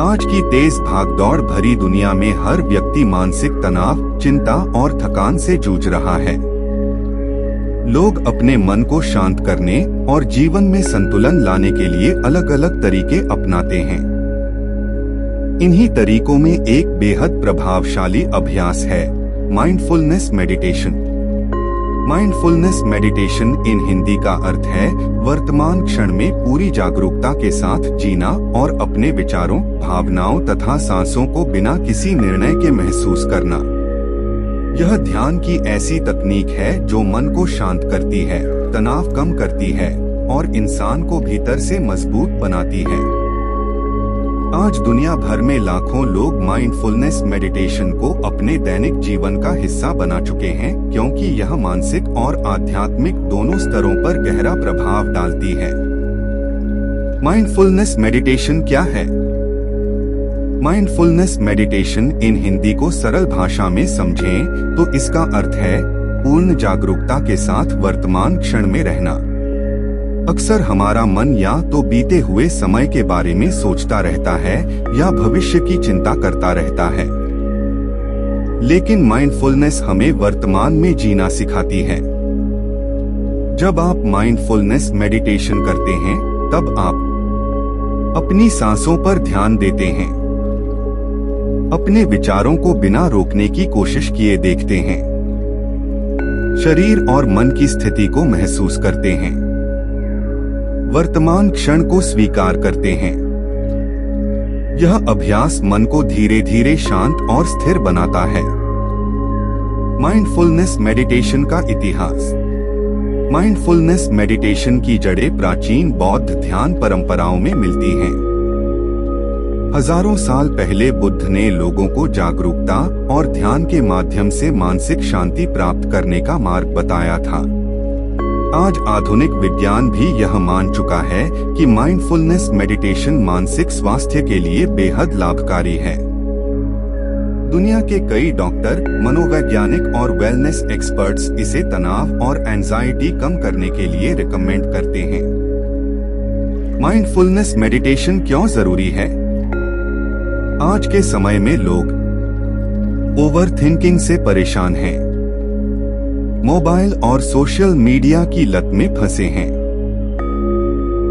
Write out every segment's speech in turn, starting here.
आज की तेज भागदौड़ भरी दुनिया में हर व्यक्ति मानसिक तनाव, चिंता और थकान से जूझ रहा है। लोग अपने मन को शांत करने और जीवन में संतुलन लाने के लिए अलग अलग तरीके अपनाते हैं। इन्हीं तरीकों में एक बेहद प्रभावशाली अभ्यास है माइंडफुलनेस मेडिटेशन। माइंडफुलनेस मेडिटेशन इन हिंदी का अर्थ है वर्तमान क्षण में पूरी जागरूकता के साथ जीना और अपने विचारों, भावनाओं तथा सांसों को बिना किसी निर्णय के महसूस करना। यह ध्यान की ऐसी तकनीक है जो मन को शांत करती है, तनाव कम करती है और इंसान को भीतर से मजबूत बनाती है। आज दुनिया भर में लाखों लोग माइंडफुलनेस मेडिटेशन को अपने दैनिक जीवन का हिस्सा बना चुके हैं, क्योंकि यह मानसिक और आध्यात्मिक दोनों स्तरों पर गहरा प्रभाव डालती है। माइंडफुलनेस मेडिटेशन क्या है? माइंडफुलनेस मेडिटेशन इन हिंदी को सरल भाषा में समझें तो इसका अर्थ है पूर्ण जागरूकता के साथ वर्तमान क्षण में रहना। अक्सर हमारा मन या तो बीते हुए समय के बारे में सोचता रहता है या भविष्य की चिंता करता रहता है, लेकिन माइंडफुलनेस हमें वर्तमान में जीना सिखाती है। जब आप माइंडफुलनेस मेडिटेशन करते हैं, तब आप अपनी सांसों पर ध्यान देते हैं, अपने विचारों को बिना रोकने की कोशिश किए देखते हैं, शरीर और मन की स्थिति को महसूस करते हैं, वर्तमान क्षण को स्वीकार करते हैं। यह अभ्यास मन को धीरे धीरे शांत और स्थिर बनाता है। माइंडफुलनेस मेडिटेशन का इतिहास। माइंडफुलनेस मेडिटेशन की जड़ें प्राचीन बौद्ध ध्यान परंपराओं में मिलती हैं। हजारों साल पहले बुद्ध ने लोगों को जागरूकता और ध्यान के माध्यम से मानसिक शांति प्राप्त करने का मार्ग बताया था। आज आधुनिक विज्ञान भी यह मान चुका है कि माइंडफुलनेस मेडिटेशन मानसिक स्वास्थ्य के लिए बेहद लाभकारी है। दुनिया के कई डॉक्टर, मनोवैज्ञानिक और वेलनेस एक्सपर्ट्स इसे तनाव और एंजाइटी कम करने के लिए रिकमेंड करते हैं। माइंडफुलनेस मेडिटेशन क्यों जरूरी है? आज के समय में लोग ओवरथिंकिंग से परेशान हैं, मोबाइल और सोशल मीडिया की लत में फंसे हैं,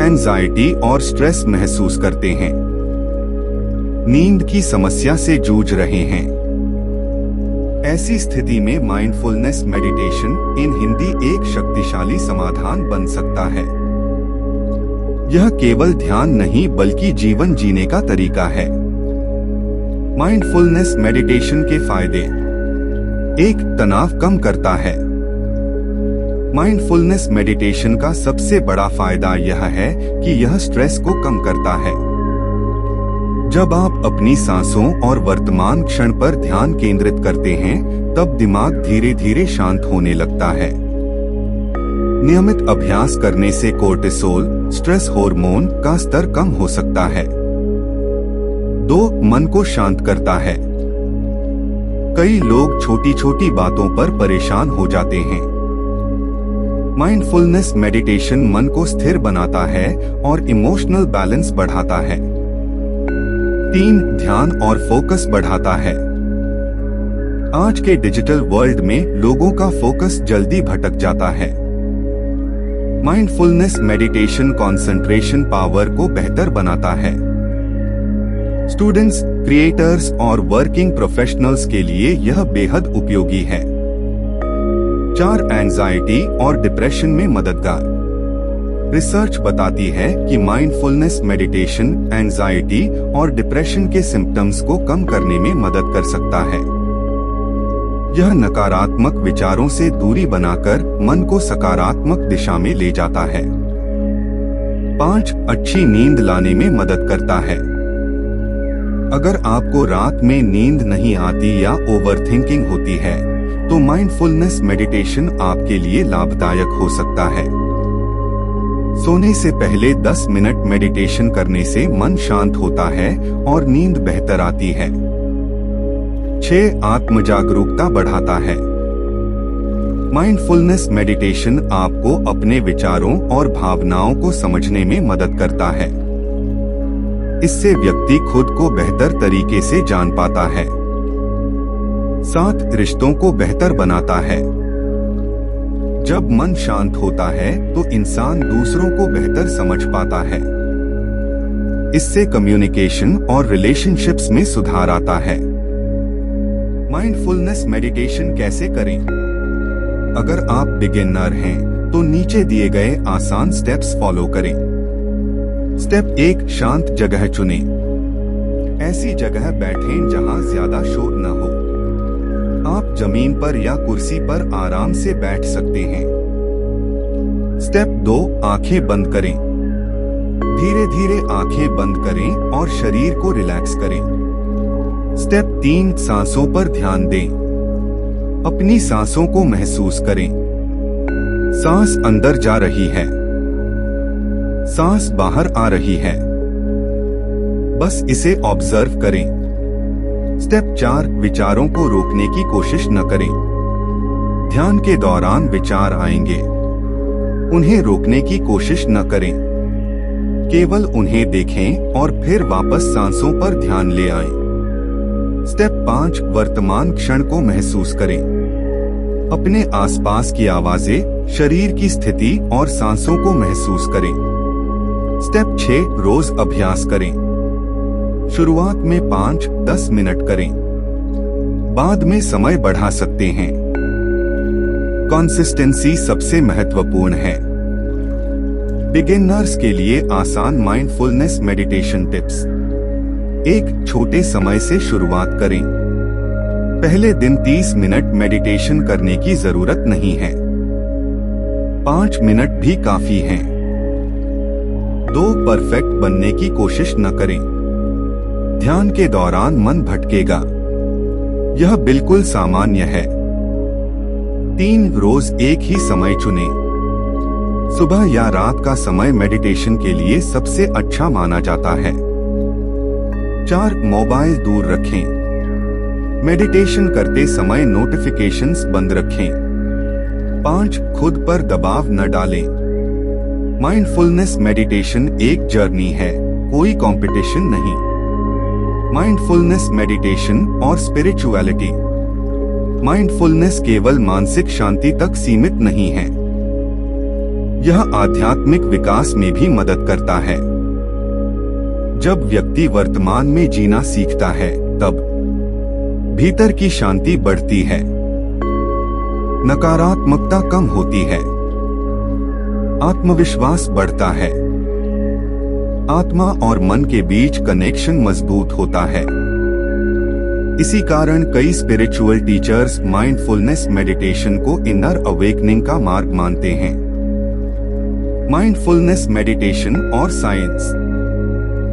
एंजाइटी और स्ट्रेस महसूस करते हैं, नींद की समस्या से जूझ रहे हैं। ऐसी स्थिति में माइंडफुलनेस मेडिटेशन इन हिंदी एक शक्तिशाली समाधान बन सकता है। यह केवल ध्यान नहीं बल्कि जीवन जीने का तरीका है। माइंडफुलनेस मेडिटेशन के फायदे। 1. तनाव कम करता है। माइंडफुलनेस मेडिटेशन का सबसे बड़ा फायदा यह है कि यह स्ट्रेस को कम करता है। जब आप अपनी सांसों और वर्तमान क्षण पर ध्यान केंद्रित करते हैं, तब दिमाग धीरे धीरे शांत होने लगता है। नियमित अभ्यास करने से कोर्टिसोल, स्ट्रेस हार्मोन का स्तर कम हो सकता है। 2. मन को शांत करता है। कई लोग छोटी छोटी बातों पर परेशान हो जाते हैं। माइंडफुलनेस मेडिटेशन मन को स्थिर बनाता है और इमोशनल बैलेंस बढ़ाता है। 3. ध्यान और फोकस बढ़ाता है। आज के डिजिटल वर्ल्ड में लोगों का फोकस जल्दी भटक जाता है। माइंडफुलनेस मेडिटेशन कंसंट्रेशन पावर को बेहतर बनाता है। स्टूडेंट्स, क्रिएटर्स और वर्किंग प्रोफेशनल्स के लिए यह बेहद उपयोगी है। 4. एंजाइटी और डिप्रेशन में मददगार। रिसर्च बताती है कि माइंडफुलनेस मेडिटेशन एंजाइटी और डिप्रेशन के सिम्टम्स को कम करने में मदद कर सकता है। यह नकारात्मक विचारों से दूरी बनाकर मन को सकारात्मक दिशा में ले जाता है। 5. अच्छी नींद लाने में मदद करता है। अगर आपको रात में नींद नहीं आती या ओवरथिंकिंग होती है, तो माइंडफुलनेस मेडिटेशन आपके लिए लाभदायक हो सकता है। सोने से पहले 10 मिनट मेडिटेशन करने से मन शांत होता है और नींद बेहतर आती है। 6. आत्म जागरूकता बढ़ाता है। माइंडफुलनेस मेडिटेशन आपको अपने विचारों और भावनाओं को समझने में मदद करता है। इससे व्यक्ति खुद को बेहतर तरीके से जान पाता है। 7 रिश्तों को बेहतर बनाता है। जब मन शांत होता है तो इंसान दूसरों को बेहतर समझ पाता है। इससे कम्युनिकेशन और रिलेशनशिप्स में सुधार आता है। माइंडफुलनेस मेडिटेशन कैसे करें? अगर आप बिगिनर हैं तो नीचे दिए गए आसान स्टेप्स फॉलो करें। स्टेप 1, शांत जगह चुनें। ऐसी जगह बैठें जहां ज्यादा शोर न हो। आप जमीन पर या कुर्सी पर आराम से बैठ सकते हैं। स्टेप 2, आंखें बंद करें। धीरे धीरे आंखें बंद करें और शरीर को रिलैक्स करें। स्टेप 3, सांसों पर ध्यान दें। अपनी सांसों को महसूस करें। सांस अंदर जा रही है, सांस बाहर आ रही है, बस इसे ऑब्जर्व करें। स्टेप 4, विचारों को रोकने की कोशिश न करें। ध्यान के दौरान विचार आएंगे, उन्हें रोकने की कोशिश न करें। केवल उन्हें देखें और फिर वापस सांसों पर ध्यान ले आएं। स्टेप 5, वर्तमान क्षण को महसूस करें। अपने आसपास की आवाजें, शरीर की स्थिति और सांसों को महसूस करें। स्टेप 6, रोज अभ्यास करें। शुरुआत में 5-10 मिनट करें, बाद में समय बढ़ा सकते हैं। कंसिस्टेंसी सबसे महत्वपूर्ण है। बिगिनर्स के लिए आसान माइंडफुलनेस मेडिटेशन टिप्स। 1, छोटे समय से शुरुआत करें। पहले दिन 30 मिनट मेडिटेशन करने की जरूरत नहीं है, 5 मिनट भी काफी हैं। 2, परफेक्ट बनने की कोशिश न करें। ध्यान के दौरान मन भटकेगा, यह बिल्कुल सामान्य है। 3, रोज एक ही समय चुनें। सुबह या रात का समय मेडिटेशन के लिए सबसे अच्छा माना जाता है। 4, मोबाइल दूर रखें। मेडिटेशन करते समय नोटिफिकेशंस बंद रखें। 5, खुद पर दबाव न डालें। माइंडफुलनेस मेडिटेशन एक जर्नी है, कोई कंपटीशन नहीं। माइंडफुलनेस मेडिटेशन और स्पिरिचुअलिटी। माइंडफुलनेस केवल मानसिक शांति तक सीमित नहीं है, यह आध्यात्मिक विकास में भी मदद करता है। जब व्यक्ति वर्तमान में जीना सीखता है, तब भीतर की शांति बढ़ती है, नकारात्मकता कम होती है, आत्मविश्वास बढ़ता है, आत्मा और मन के बीच कनेक्शन मजबूत होता है। इसी कारण कई स्पिरिचुअल टीचर्स माइंडफुलनेस मेडिटेशन को इनर अवेकनिंग का मार्ग मानते हैं। माइंडफुलनेस मेडिटेशन और साइंस।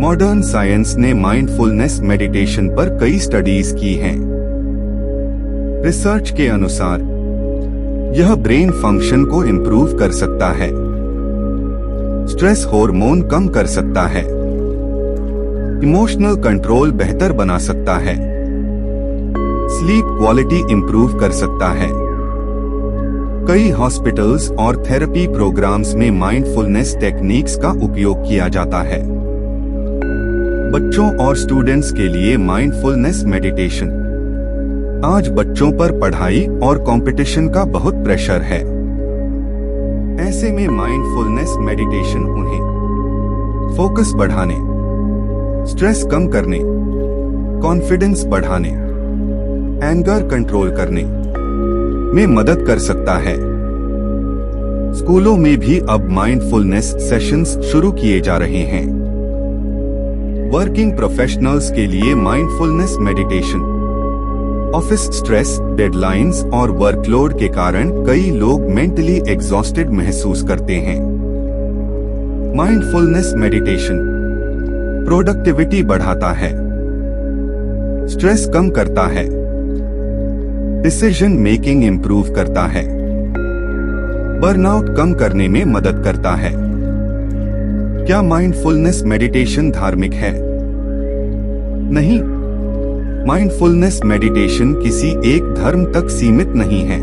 मॉडर्न साइंस ने माइंडफुलनेस मेडिटेशन पर कई स्टडीज की हैं। रिसर्च के अनुसार यह ब्रेन फंक्शन को इंप्रूव कर सकता है, स्ट्रेस हार्मोन कम कर सकता है, इमोशनल कंट्रोल बेहतर बना सकता है, स्लीप क्वालिटी इंप्रूव कर सकता है। कई हॉस्पिटल्स और थेरेपी प्रोग्राम्स में माइंडफुलनेस टेक्निक्स का उपयोग किया जाता है। बच्चों और स्टूडेंट्स के लिए माइंडफुलनेस मेडिटेशन। आज बच्चों पर पढ़ाई और कंपटीशन का बहुत प्रेशर है। ऐसे में माइंडफुलनेस मेडिटेशन उन्हें फोकस बढ़ाने, स्ट्रेस कम करने, कॉन्फिडेंस बढ़ाने, एंगर कंट्रोल करने में मदद कर सकता है। स्कूलों में भी अब माइंडफुलनेस सेशंस शुरू किए जा रहे हैं। वर्किंग प्रोफेशनल्स के लिए mindfulness meditation. Office stress, deadlines और वर्कलोड के कारण कई लोग मेंटली एग्जॉस्टेड महसूस करते हैं। माइंडफुलनेस मेडिटेशन प्रोडक्टिविटी बढ़ाता है, स्ट्रेस कम करता है, डिसीजन मेकिंग इंप्रूव करता है, बर्नआउट कम करने में मदद करता है। क्या माइंडफुलनेस मेडिटेशन धार्मिक है? नहीं, माइंडफुलनेस मेडिटेशन किसी एक धर्म तक सीमित नहीं है।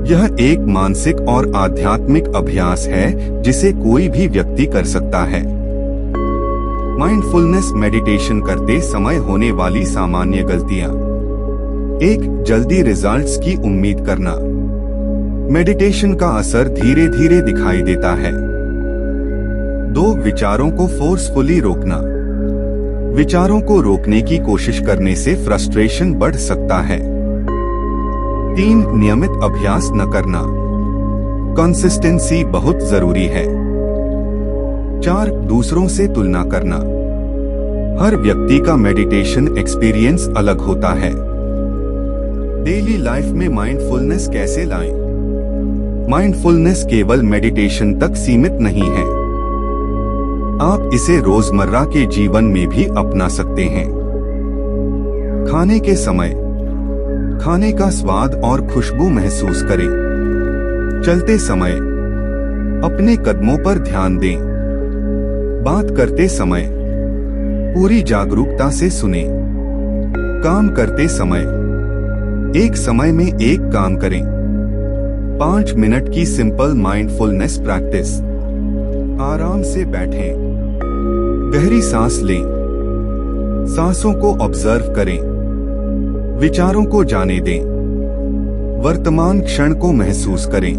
यह एक मानसिक और आध्यात्मिक अभ्यास है जिसे कोई भी व्यक्ति कर सकता है। माइंडफुलनेस मेडिटेशन करते समय होने वाली सामान्य गलतियां। 1. जल्दी रिजल्ट्स की उम्मीद करना। मेडिटेशन का असर धीरे धीरे दिखाई देता है। 2. विचारों को फोर्सफुली रोकना। विचारों को रोकने की कोशिश करने से फ्रस्ट्रेशन बढ़ सकता है। 3. नियमित अभ्यास न करना। कंसिस्टेंसी बहुत जरूरी है। 4. दूसरों से तुलना करना। हर व्यक्ति का मेडिटेशन एक्सपीरियंस अलग होता है। डेली लाइफ में माइंडफुलनेस कैसे लाएं? माइंडफुलनेस केवल मेडिटेशन तक सीमित नहीं है। आप इसे रोजमर्रा के जीवन में भी अपना सकते हैं। खाने के समय खाने का स्वाद और खुशबू महसूस करें। चलते समय अपने कदमों पर ध्यान दें। बात करते समय पूरी जागरूकता से सुनें। काम करते समय एक समय में एक काम करें। 5 मिनट की सिंपल माइंडफुलनेस प्रैक्टिस। आराम से बैठें। गहरी सांस लें। सांसों को ऑब्जर्व करें। विचारों को जाने दें। वर्तमान क्षण को महसूस करें।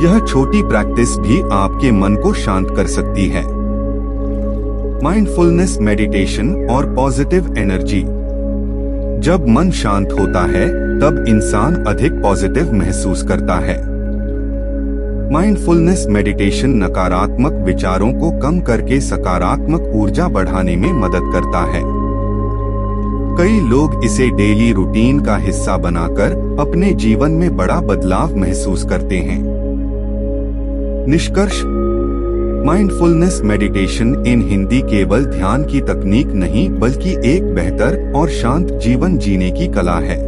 यह छोटी प्रैक्टिस भी आपके मन को शांत कर सकती है। माइंडफुलनेस मेडिटेशन और पॉजिटिव एनर्जी। जब मन शांत होता है तब इंसान अधिक पॉजिटिव महसूस करता है। माइंडफुलनेस मेडिटेशन नकारात्मक विचारों को कम करके सकारात्मक ऊर्जा बढ़ाने में मदद करता है। कई लोग इसे डेली रूटीन का हिस्सा बनाकर अपने जीवन में बड़ा बदलाव महसूस करते हैं। निष्कर्ष, माइंडफुलनेस मेडिटेशन इन हिंदी केवल ध्यान की तकनीक नहीं बल्कि एक बेहतर और शांत जीवन जीने की कला है।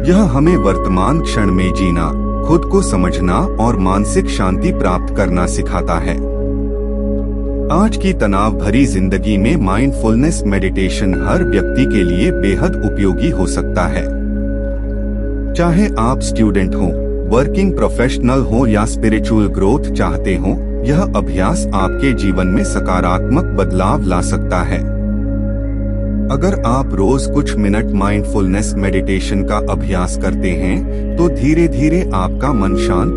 यह हमें वर्तमान क्षण में जीना, खुद को समझना और मानसिक शांति प्राप्त करना सिखाता है। आज की तनाव भरी जिंदगी में माइंडफुलनेस मेडिटेशन हर व्यक्ति के लिए बेहद उपयोगी हो सकता है। चाहे आप स्टूडेंट हो, वर्किंग प्रोफेशनल हो या स्पिरिचुअल ग्रोथ चाहते हो, यह अभ्यास आपके जीवन में सकारात्मक बदलाव ला सकता है। अगर आप रोज कुछ मिनट माइंडफुलनेस मेडिटेशन का अभ्यास करते हैं, तो धीरे धीरे आपका मन शांत